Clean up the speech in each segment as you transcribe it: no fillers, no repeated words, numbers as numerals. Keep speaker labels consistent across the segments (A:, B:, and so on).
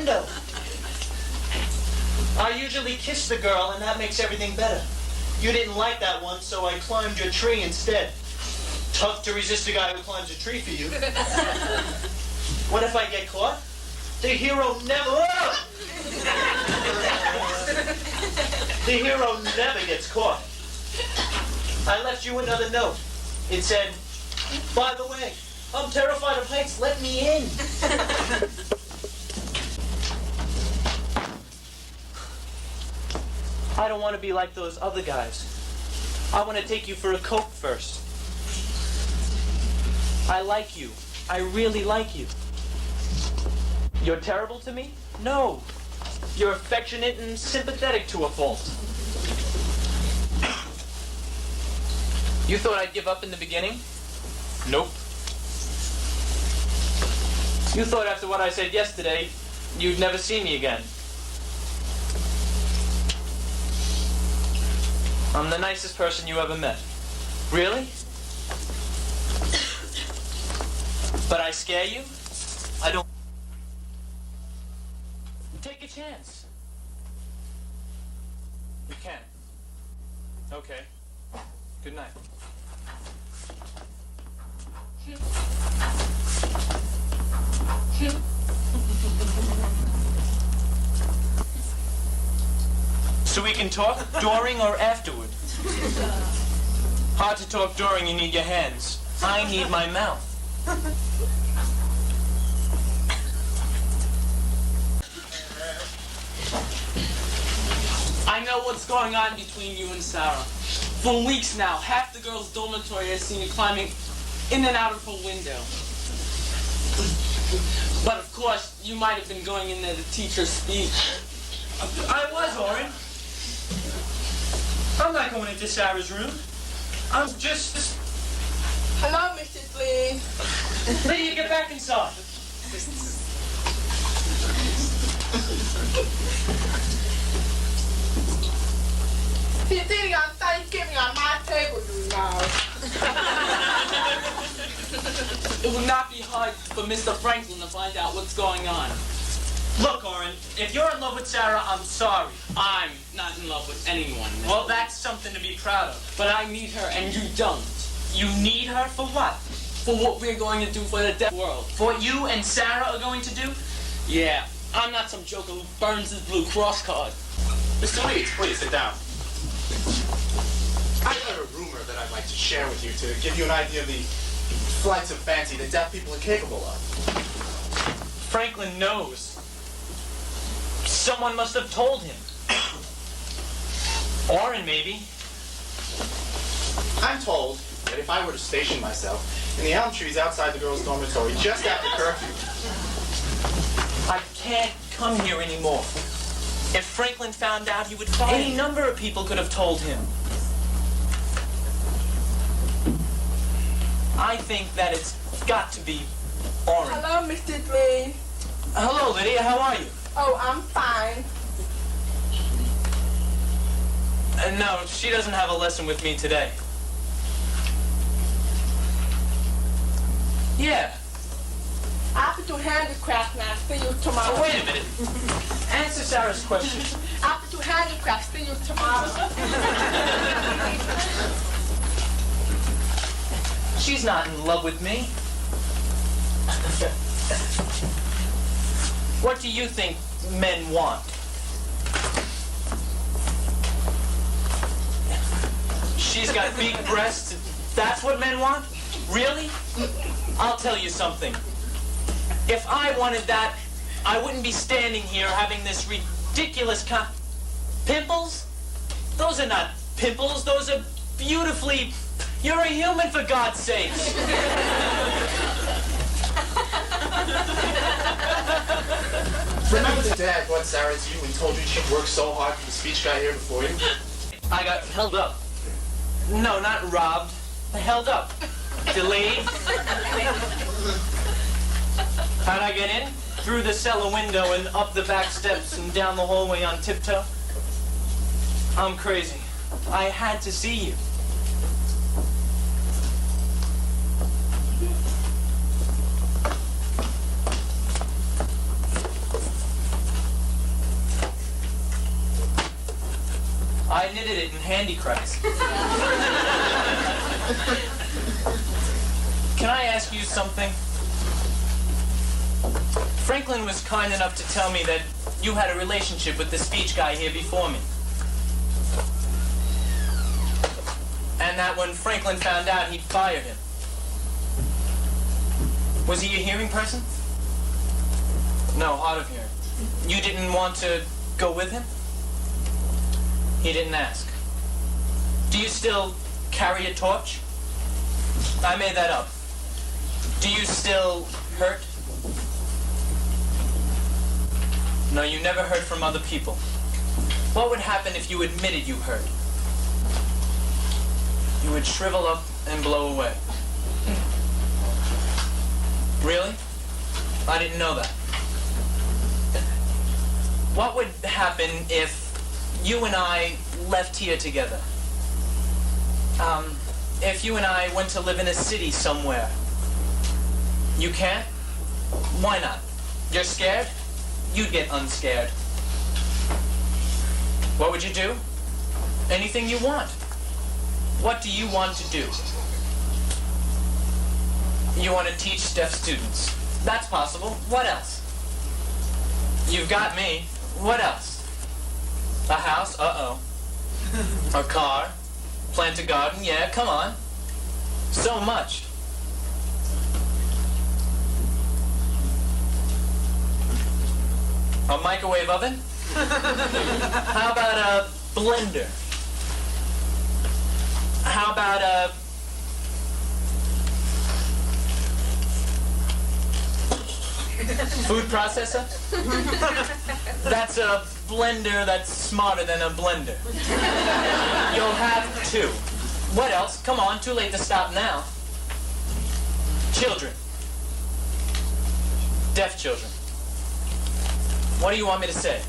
A: window. I usually kiss the girl, and that makes everything better. You didn't like that one, so I climbed your tree instead. Tough to resist a guy who climbs a tree for you. What if I get caught? The hero never... The hero never gets caught. I left you another note. It said, by the way, I'm terrified of heights. Let me in. I don't want to be like those other guys. I want to take you for a Coke first. I like you. I really like you. You're terrible to me? No. You're affectionate and sympathetic to a fault. You thought I'd give up in the beginning? Nope. You thought after what I said yesterday, you'd never see me again. I'm the nicest person you ever met. Really? But I scare you? I don't... Take a chance. You can. Okay. Good night. So we can talk during or afterward? Hard to talk during, you need your hands. I need my mouth.
B: I know what's going on between you and Sarah. For weeks now, half the girls' dormitory has seen you climbing in and out of her window. But of course, you might have been going in there to teach her speech.
A: I was, Oren. I'm not going into Sarah's room. I'm just...
C: Hello, Mrs. Lee.
A: Lydia, get back inside.
C: He's eating on Thanksgiving on my table, you know.
B: It would not be hard for Mr. Franklin to find out what's going on.
A: Look, Oren, if you're in love with Sarah, I'm sorry.
B: I'm not in love with anyone.
A: Well, that's something to be proud of.
B: But I need her and you don't.
A: You need her for what?
B: For what we're going to do for the deaf world.
A: For what you and Sarah are going to do?
B: Yeah, I'm not some joker who burns his Blue Cross card.
D: Mr. Leeds, please sit down. I've heard a rumor that I'd like to share with you to give you an idea of the flights of fancy that deaf people are capable of.
A: Franklin knows. Someone must have told him. Oren, maybe.
D: I'm told that if I were to station myself in the elm trees outside the girls' dormitory just after curfew...
A: I can't come here anymore. If Franklin found out, he would fire me. Any number of people could have told him. I think that it's got to be Oren.
C: Hello, Mrs. Lee.
A: Hello, Lydia. How are you?
C: Oh, I'm fine.
A: No, she doesn't have a lesson with me today. Yeah.
C: I have to do handicrafts now. See you tomorrow.
A: Oh, wait a minute. Answer Sarah's question.
C: I have to do handicrafts. See you tomorrow.
A: She's not in love with me. What do you think men want? She's got big breasts. That's what men want? Really? I'll tell you something. If I wanted that, I wouldn't be standing here having this ridiculous pimples? Those are not pimples. Those are beautifully... You're a human, for God's sakes.
D: Remember the Dad brought Sarah to you and told you she'd worked so hard for the speech guy here before you?
A: I got held up. No, not robbed. Held up. Delayed. How'd I get in? Through the cellar window and up the back steps and down the hallway on tiptoe. I'm crazy. I had to see you. knitted it in handicrafts. Can I ask you something? Franklin was kind enough to tell me that you had a relationship with the speech guy here before me. And that when Franklin found out, he'd fire him. Was he a hearing person? No, hard of hearing. You didn't want to go with him? He didn't ask. Do you still carry a torch? I made that up. Do you still hurt? No, you never hurt from other people. What would happen if you admitted you hurt? You would shrivel up and blow away. Really? I didn't know that. What would happen if you and I left here together? If you and I went to live in a city somewhere. You can't? Why not? You're scared? You'd get unscared. What would you do? Anything you want. What do you want to do? You want to teach deaf students. That's possible. What else? You've got me. What else? A house? Uh-oh. A car? Plant a garden? Yeah, come on. So much. A microwave oven? How about a blender? How about a... food processor? That's a blender that's smarter than a blender. You'll have two. What else? Come on, too late to stop now. Children. Deaf children. What do you want me to say?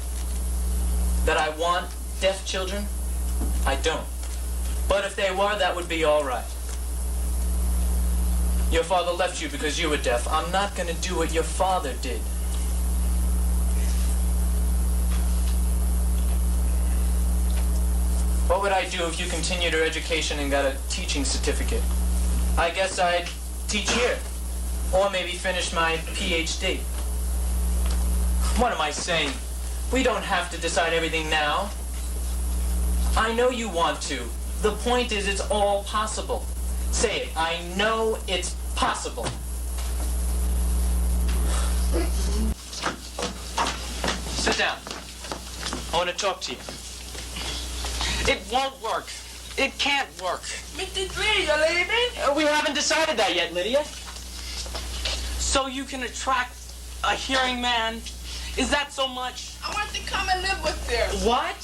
A: That I want deaf children? I don't. But if they were, that would be all right. Your father left you because you were deaf. I'm not going to do what your father did. What would I do if you continued your education and got a teaching certificate? I guess I'd teach here. Or maybe finish my PhD. What am I saying? We don't have to decide everything now. I know you want to. The point is, it's all possible. Say it. I know it's possible. Sit down. I want to talk to you.
B: It won't work. It can't work.
C: Mr. Lee, you're leaving?
A: We haven't decided that yet, Lydia.
B: So you can attract a hearing man? Is that so much?
C: I want to come and live with them.
A: What?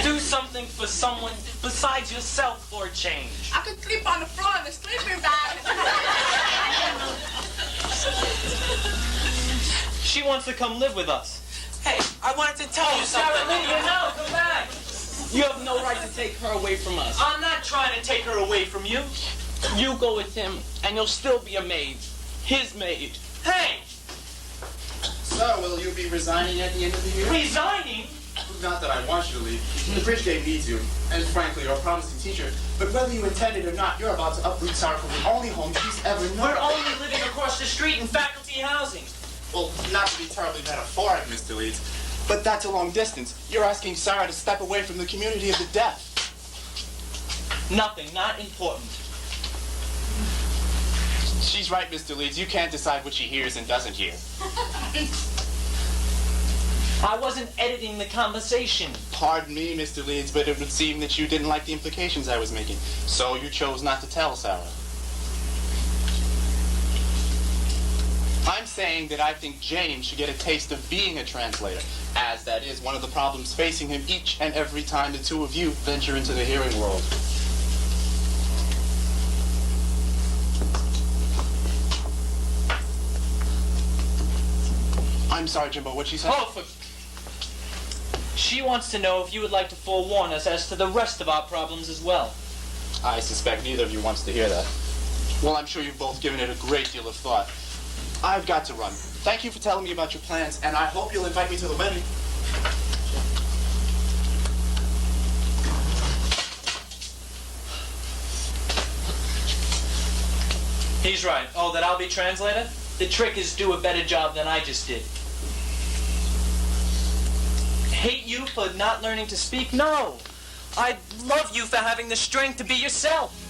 B: Do something for someone besides yourself for a change.
C: I could sleep on the floor in the sleeping bag.
A: She wants to come live with us.
B: Hey, I wanted to tell you something.
A: Sarah Lydia, no, come back.
B: You have no right to take her away from us.
A: I'm not trying to take her away from you.
B: You go with him, and you'll still be a maid. His maid.
A: Hey,
D: So, will you be resigning at the end of the year?
A: resigning?
D: Not that I want you to leave. The bridge game needs you. And frankly, you're a promising teacher. But whether you intend it or not, you're about to uproot Sarah from the only home she's ever known.
A: We're only living across the street in faculty housing.
D: Well, not to be terribly metaphoric, Mr. Leeds, but that's a long distance. You're asking Sarah to step away from the community of the deaf.
A: Nothing, not important.
D: She's right, Mr. Leeds. You can't decide what she hears and doesn't hear.
A: I wasn't editing the conversation.
D: Pardon me, Mr. Leeds, but it would seem that you didn't like the implications I was making. So you chose not to tell Sarah. I'm saying that I think James should get a taste of being a translator, as that is one of the problems facing him each and every time the two of you venture into the hearing world. I'm sorry, Jimbo, what'd she say?
A: She wants to know if you would like to forewarn us as to the rest of our problems as well.
D: I suspect neither of you wants to hear that. Well, I'm sure you've both given it a great deal of thought. I've got to run. Thank you for telling me about your plans, and I hope you'll invite me to the wedding.
A: He's right. Oh, that I'll be translator? The trick is do a better job than I just did. Hate you for not learning to speak? No. I love you for having the strength to be yourself.